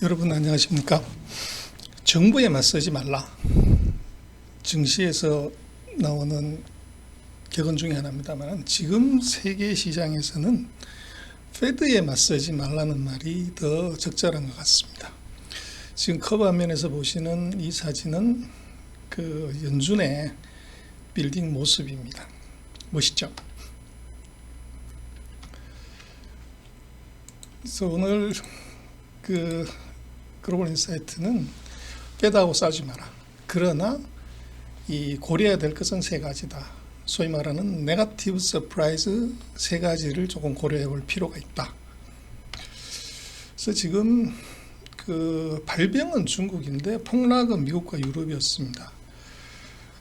여러분 안녕하십니까? 정부에 맞서지 말라. 증시에서 나오는 격언 중에 하나입니다만 지금 세계 시장에서는 페드에 맞서지 말라는 말이 더 적절한 것 같습니다. 지금 커버 화면에서 보시는 이 사진은 그 연준의 빌딩 모습입니다. 멋있죠? 그래서 오늘 그 글로벌 인사이트는 빼다고 싸우지 마라. 그러나 이 고려해야 될 것은 세 가지다. 소위 말하는 네거티브 서프라이즈 세 가지를 조금 고려해 볼 필요가 있다. 그래서 지금 그 발병은 중국인데 폭락은 미국과 유럽이었습니다.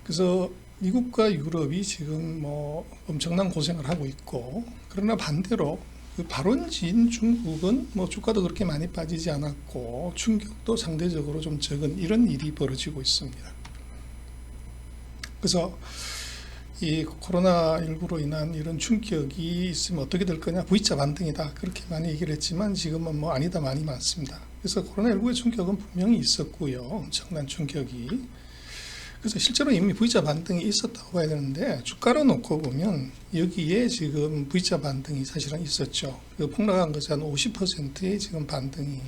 그래서 미국과 유럽이 지금 뭐 엄청난 고생을 하고 있고, 그러나 반대로 그 발원지인 중국은 뭐 주가도 그렇게 많이 빠지지 않았고 충격도 상대적으로 좀 적은 이런 일이 벌어지고 있습니다. 그래서 이 코로나19로 인한 이런 충격이 있으면 어떻게 될 거냐, V자 반등이다 그렇게 많이 얘기를 했지만 지금은 뭐 아니다 많이 많습니다. 그래서 코로나19의 충격은 분명히 있었고요, 엄청난 충격이. 그래서 실제로 이미 V자 반등이 있었다고 봐야 되는데 주가로 놓고 보면 여기에 지금 V자 반등이 사실은 있었죠. 그 폭락한 것이 한 50%의 지금 반등이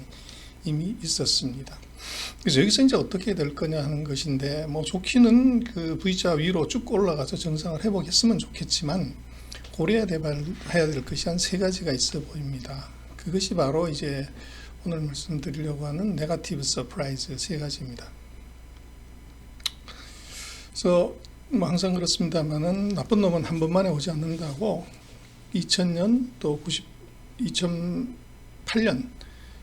이미 있었습니다. 그래서 여기서 이제 어떻게 될 거냐 하는 것인데, 뭐 좋기는 그 V자 위로 쭉 올라가서 정상을 회복했으면 좋겠지만 고려해야 될 것이 한 세 가지가 있어 보입니다. 그것이 바로 이제 오늘 말씀드리려고 하는 네거티브 서프라이즈 세 가지입니다. 그래서 뭐 항상 그렇습니다만은 나쁜 놈은 한 번만에 오지 않는다고 2000년 또 2008년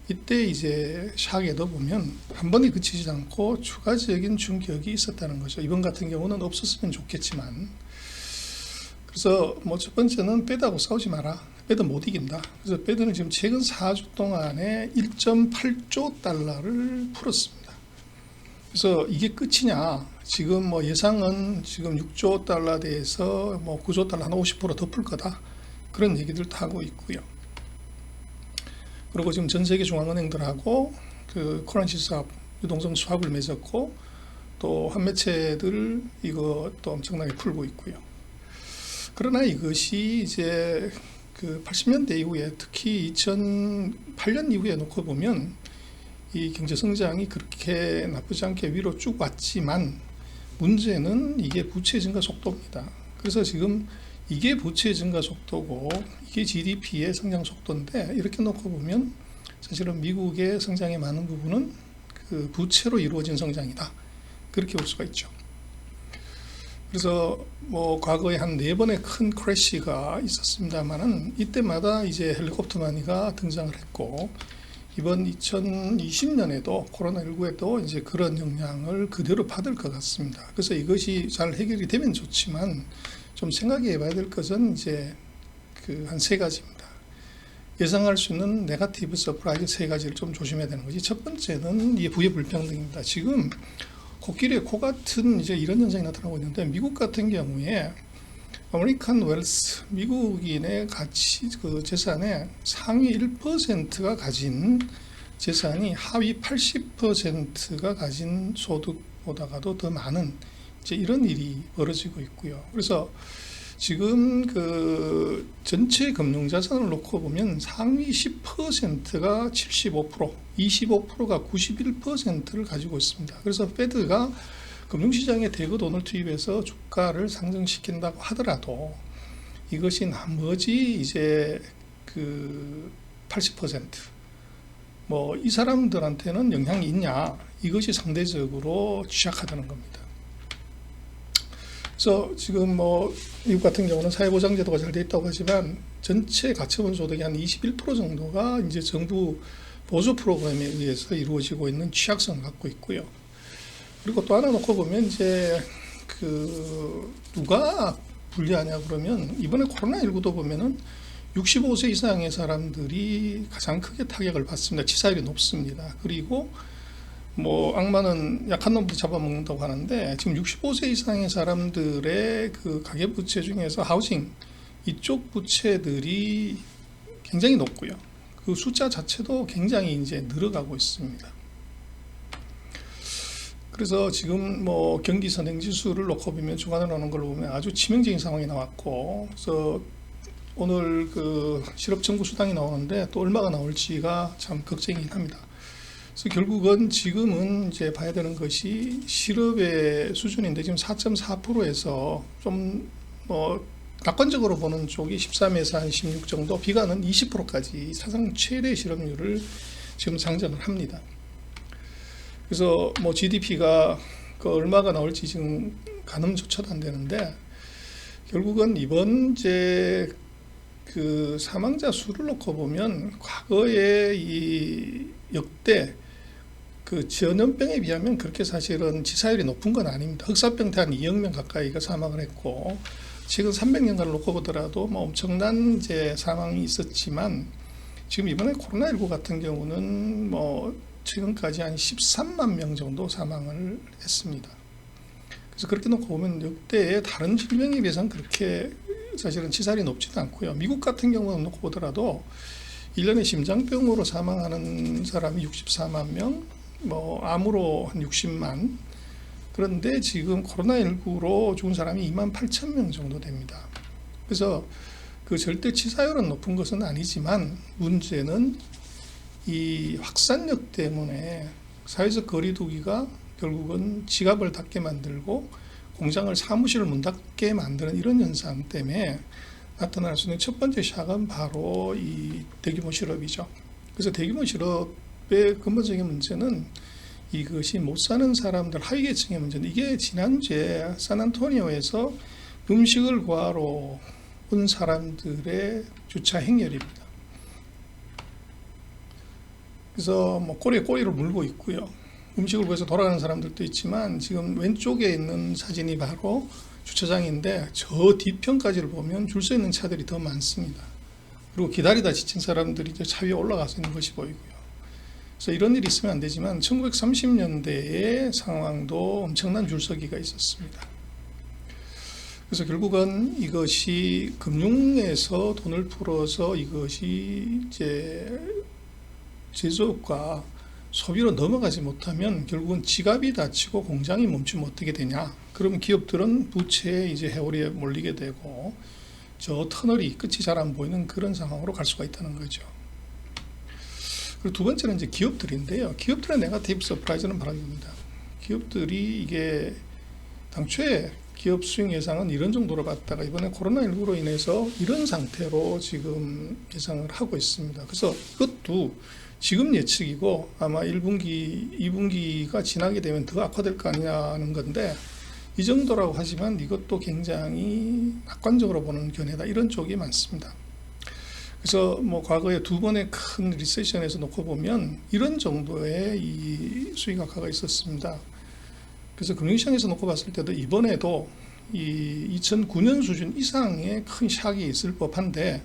이때 이제 샥에도 보면 한 번에 그치지 않고 추가적인 충격이 있었다는 거죠. 이번 같은 경우는 없었으면 좋겠지만, 그래서 뭐 첫 번째는 페드하고 싸우지 마라. 페드 못 이긴다. 그래서 페드는 지금 최근 4주 동안에 1.8조 달러를 풀었습니다. 그래서 이게 끝이냐? 지금 뭐 예상은 지금 6조 달러대에서 뭐 9조 달러 한 50% 더 풀 거다. 그런 얘기들도 하고 있고요. 그리고 지금 전 세계 중앙은행들하고 그 코런시 수합, 유동성 수합을 맺었고 또 환매체들 이거 또 엄청나게 풀고 있고요. 그러나 이것이 이제 그 80년대 이후에 특히 2008년 이후에 놓고 보면 이 경제 성장이 그렇게 나쁘지 않게 위로 쭉 왔지만 문제는 이게 부채 증가 속도입니다. 그래서 지금 이게 부채 증가 속도고 이게 GDP의 성장 속도인데, 이렇게 놓고 보면 사실은 미국의 성장의 많은 부분은 그 부채로 이루어진 성장이다. 그렇게 볼 수가 있죠. 그래서 뭐 과거에 한 4번의 큰 크래시가 있었습니다만은 이때마다 이제 헬리콥터 마니가 등장을 했고, 이번 2020년에도 코로나19에도 이제 그런 영향을 그대로 받을 것 같습니다. 그래서 이것이 잘 해결이 되면 좋지만 좀 생각해 봐야 될 것은 이제 그 한 세 가지입니다. 예상할 수 있는 네거티브 서프라이즈 세 가지를 좀 조심해야 되는 거지. 첫 번째는 이 부의 불평등입니다. 지금 코끼리에 코 같은 이제 이런 현상이 나타나고 있는데, 미국 같은 경우에 아메리칸 웰스, 미국인의 가치 그 재산의 상위 1%가 가진 재산이 하위 80%가 가진 소득보다도 더 많은 이제 이런 일이 벌어지고 있고요. 그래서 지금 그 전체 금융 자산을 놓고 보면 상위 10%가 75%, 25%가 91%를 가지고 있습니다. 그래서 페드가 금융시장에 대거 돈을 투입해서 주가를 상승시킨다고 하더라도 이것이 나머지 이제 그 80% 뭐 이 사람들한테는 영향이 있냐, 이것이 상대적으로 취약하다는 겁니다. 그래서 지금 뭐 미국 같은 경우는 사회보장제도가 잘 돼 있다고 하지만 전체 가처분 소득의 한 21% 정도가 이제 정부 보조 프로그램에 의해서 이루어지고 있는 취약성을 갖고 있고요. 그리고 또 하나 놓고 보면 이제 그 누가 불리하냐 그러면 이번에 코로나19도 보면은 65세 이상의 사람들이 가장 크게 타격을 받습니다. 치사율이 높습니다. 그리고 뭐 악마는 약한 놈부터 잡아먹는다고 하는데, 지금 65세 이상의 사람들의 그 가계부채 중에서 하우징 이쪽 부채들이 굉장히 높고요. 그 숫자 자체도 굉장히 이제 늘어가고 있습니다. 그래서 지금 뭐 경기 선행지수를 놓고 보면 주간으로 오는 걸로 보면 아주 치명적인 상황이 나왔고, 그래서 오늘 그 실업 청구 수당이 나오는데 또 얼마가 나올지가 참 걱정이긴 합니다. 그래서 결국은 지금은 이제 봐야 되는 것이 실업의 수준인데 지금 4.4%에서 좀 뭐 낙관적으로 보는 쪽이 13에서 한 16 정도, 비관은 20%까지 사상 최대 실업률을 지금 상정을 합니다. 그래서 뭐 GDP가 그 얼마가 나올지 지금 가늠조차도 안 되는데, 결국은 이번 이제 그 사망자 수를 놓고 보면 과거에 이 역대 그 전염병에 비하면 그렇게 사실은 치사율이 높은 건 아닙니다. 흑사병 때 한 2억 명 가까이가 사망을 했고, 최근 300년간을 놓고 보더라도 뭐 엄청난 이제 사망이 있었지만, 지금 이번에 코로나19 같은 경우는 뭐 최근까지 한 13만 명 정도 사망을 했습니다. 그래서 그렇게 놓고 보면 역대의 다른 질병에 비해서는 그렇게 사실은 치사율이 높지도 않고요. 미국 같은 경우는 놓고 보더라도 1년에 심장병으로 사망하는 사람이 64만 명, 뭐 암으로 한 60만, 그런데 지금 코로나19로 죽은 사람이 2만 8천 명 정도 됩니다. 그래서 그 절대 치사율은 높은 것은 아니지만 문제는 이 확산력 때문에 사회적 거리두기가 결국은 지갑을 닫게 만들고 공장을, 사무실을 문 닫게 만드는 이런 현상 때문에 나타날 수 있는 첫 번째 샥은 바로 이 대규모 실업이죠. 그래서 대규모 실업의 근본적인 문제는 이것이 못 사는 사람들, 하위계층의 문제인데, 이게 지난주에 샌안토니오에서 음식을 구하러 온 사람들의 주차 행렬입니다. 그래서 뭐 꼬리에 꼬리를 물고 있고요. 음식을 구해서 돌아가는 사람들도 있지만, 지금 왼쪽에 있는 사진이 바로 주차장인데 저 뒤편까지를 보면 줄 서 있는 차들이 더 많습니다. 그리고 기다리다 지친 사람들이 이제 차 위에 올라가서 있는 것이 보이고요. 그래서 이런 일이 있으면 안 되지만 1930년대의 상황도 엄청난 줄서기가 있었습니다. 그래서 결국은 이것이 금융에서 돈을 풀어서 이것이 이제 제조업과 소비로 넘어가지 못하면 결국은 지갑이 닫히고 공장이 멈추면 어떻게 되냐? 그러면 기업들은 부채에 이제 해오리에 몰리게 되고 저 터널이 끝이 잘 안 보이는 그런 상황으로 갈 수가 있다는 거죠. 그리고 두 번째는 이제 기업들인데요. 기업들의 네거티브 서프라이즈는 바로 이겁니다. 기업들이 이게 당초에 기업 수익 예상은 이런 정도로 봤다가 이번에 코로나19로 인해서 이런 상태로 지금 예상을 하고 있습니다. 그래서 이것도 지금 예측이고 아마 1분기, 2분기가 지나게 되면 더 악화될 거 아니냐는 건데, 이 정도라고 하지만 이것도 굉장히 낙관적으로 보는 견해다, 이런 쪽이 많습니다. 그래서 뭐 과거에 두 번의 큰 리세션에서 놓고 보면 이런 정도의 이 수익 악화가 있었습니다. 그래서 금융시장에서 놓고 봤을 때도 이번에도 이 2009년 수준 이상의 큰 샥이 있을 법한데,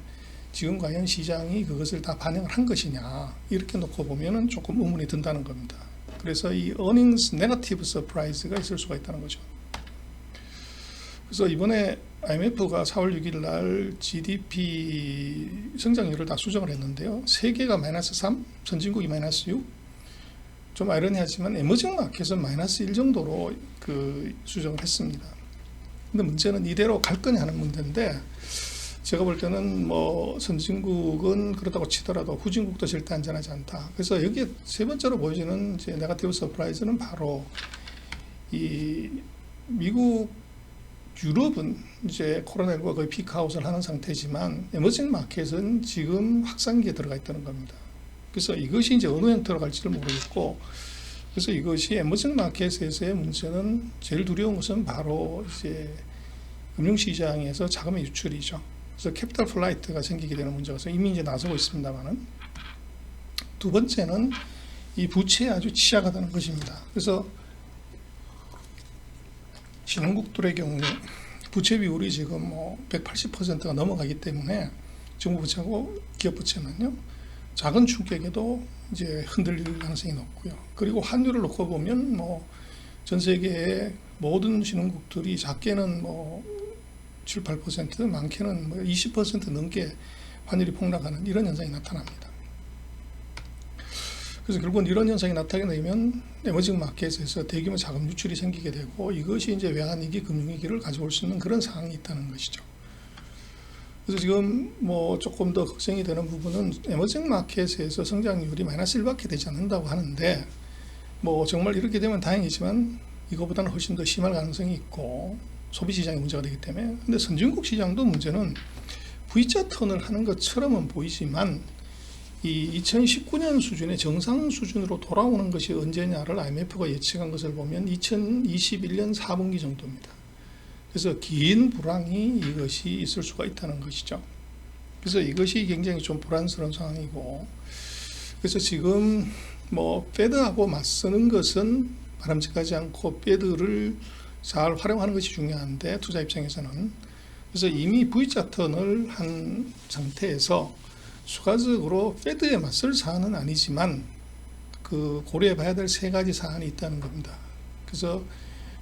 지금 과연 시장이 그것을 다 반영을 한 것이냐, 이렇게 놓고 보면은 조금 의문이 든다는 겁니다. 그래서 이 earnings negative surprise가 있을 수가 있다는 거죠. 그래서 이번에 IMF가 4월 6일 날 GDP 성장률을 다 수정을 했는데요. 세계가 마이너스 3, 선진국이 마이너스 6. 좀 아이러니하지만 에머징 마켓은 마이너스 1 정도로 그 수정을 했습니다. 근데 문제는 이대로 갈 거냐 하는 문제인데, 제가 볼 때는 뭐 선진국은 그렇다고 치더라도 후진국도 절대 안전하지 않다. 그래서 여기에 세 번째로 보여지는 이제 네거티브 서프라이즈는 바로 이 미국, 유럽은 이제 코로나19가 거의 피크아웃을 하는 상태지만 에머징 마켓은 지금 확산기에 들어가 있다는 겁니다. 그래서 이것이 이제 어느 형태로 갈지를 모르겠고, 그래서 이것이 에머징 마켓에서의 문제는 제일 두려운 것은 바로 이제 금융시장에서 자금의 유출이죠. 그래서 캐피탈 플라이트가 생기게 되는 문제가 이미 이제 나서고 있습니다만은, 두 번째는 이 부채에 아주 취약하다는 것입니다. 그래서 신흥국들의 경우 부채 비율이 지금 뭐 180%가 넘어가기 때문에 정부 부채하고 기업 부채는요, 작은 충격에도 이제 흔들릴 가능성이 높고요. 그리고 환율을 놓고 보면 뭐 전 세계의 모든 신흥국들이 작게는 뭐 7, 8%, 많게는 뭐 20% 넘게 환율이 폭락하는 이런 현상이 나타납니다. 그래서 결국은 이런 현상이 나타나게 되면 에머징 마켓에서 대규모 자금 유출이 생기게 되고 이것이 이제 외환위기, 금융위기를 가져올 수 있는 그런 상황이 있다는 것이죠. 그래서 지금 뭐 조금 더 걱정이 되는 부분은 에머징 마켓에서 성장률이 마이너스 1밖에 되지 않는다고 하는데 뭐 정말 이렇게 되면 다행이지만 이거보다는 훨씬 더 심할 가능성이 있고 소비 시장이 문제가 되기 때문에. 근데 선진국 시장도 문제는 V자 턴을 하는 것처럼은 보이지만 이 2019년 수준의 정상 수준으로 돌아오는 것이 언제냐를 IMF가 예측한 것을 보면 2021년 4분기 정도입니다. 그래서 긴 불황이 이것이 있을 수가 있다는 것이죠. 그래서 이것이 굉장히 좀 불안스러운 상황이고, 그래서 지금 뭐 패드하고 맞서는 것은 바람직하지 않고 패드를 잘 활용하는 것이 중요한데 투자 입장에서는. 그래서 이미 V자 턴을 한 상태에서 추가적으로 패드에 맞설 사안은 아니지만 그 고려해 봐야 될 세 가지 사안이 있다는 겁니다. 그래서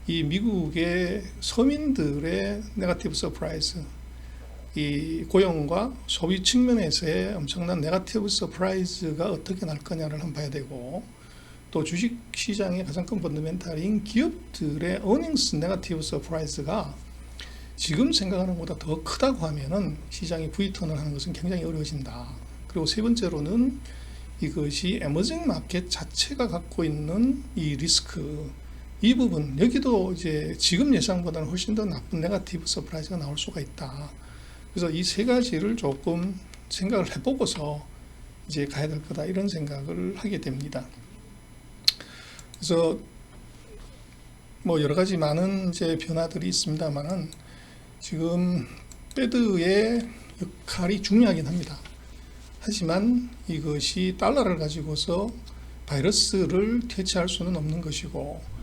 이 미국의 서민들의 네거티브 서프라이즈, 이 고용과 소비 측면에서의 엄청난 네거티브 서프라이즈가 어떻게 날 거냐를 한번 봐야 되고, 또 주식 시장의 가장 큰 펀더멘탈인 기업들의 어닝스 네거티브 서프라이즈가 지금 생각하는 것보다 더 크다고 하면은 시장이 V턴을 하는 것은 굉장히 어려워진다. 그리고 세 번째로는 이것이 에머징 마켓 자체가 갖고 있는 이 리스크, 이 부분, 여기도 이제 지금 예상보다는 훨씬 더 나쁜 네거티브 서프라이즈가 나올 수가 있다. 그래서 이 세 가지를 조금 생각을 해보고서 이제 가야 될 거다, 이런 생각을 하게 됩니다. 그래서 뭐 여러 가지 많은 이제 변화들이 있습니다만은 지금 패드의 역할이 중요하긴 합니다. 하지만 이것이 달러를 가지고서 바이러스를 퇴치할 수는 없는 것이고,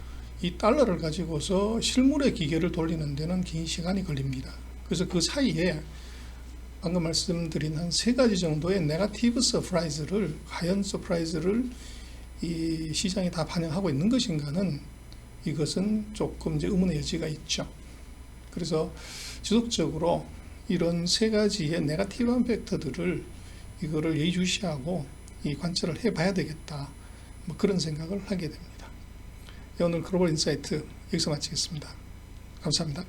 이 달러를 가지고서 실물의 기계를 돌리는 데는 긴 시간이 걸립니다. 그래서 그 사이에 방금 말씀드린 한 세 가지 정도의 네거티브 서프라이즈를, 과연 서프라이즈를 이 시장이 다 반영하고 있는 것인가는 이것은 조금 이제 의문의 여지가 있죠. 그래서 지속적으로 이런 세 가지의 네거티브한 팩터들을 이거를 예의주시하고 이 관찰을 해봐야 되겠다, 뭐 그런 생각을 하게 됩니다. 오늘 글로벌 인사이트 여기서 마치겠습니다. 감사합니다.